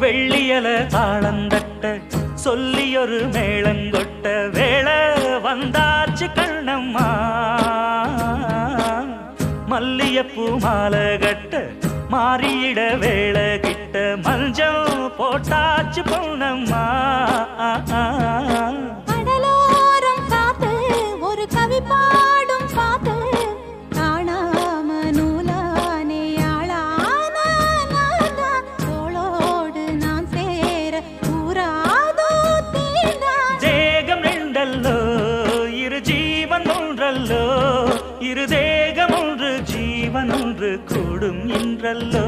வெள்ளியல தாளந்தட்ட சொல்லியொரு மேளங்கொட்ட வேளை வந்தாச்சு கண்ணம்மா மல்லியப்பூ மாலை கட்ட மாறியிட வேளை கிட்ட மஞ்சள் போட்டாச்சு பொன்னம்மா கடலோரம் காத்து ஒரு கவி பாடும் பாத்து காணாம நூலானே ஆளான தோளோடு நான் சேர கூறாதோ தீர்ந்தான் தேகம் ரெண்டல்லோ இரு ஜீவன் ஒன்றல்லோ இரு தேகம் ஒன்று ஜீவன் ஒன்று கூடும் என்றல்லோ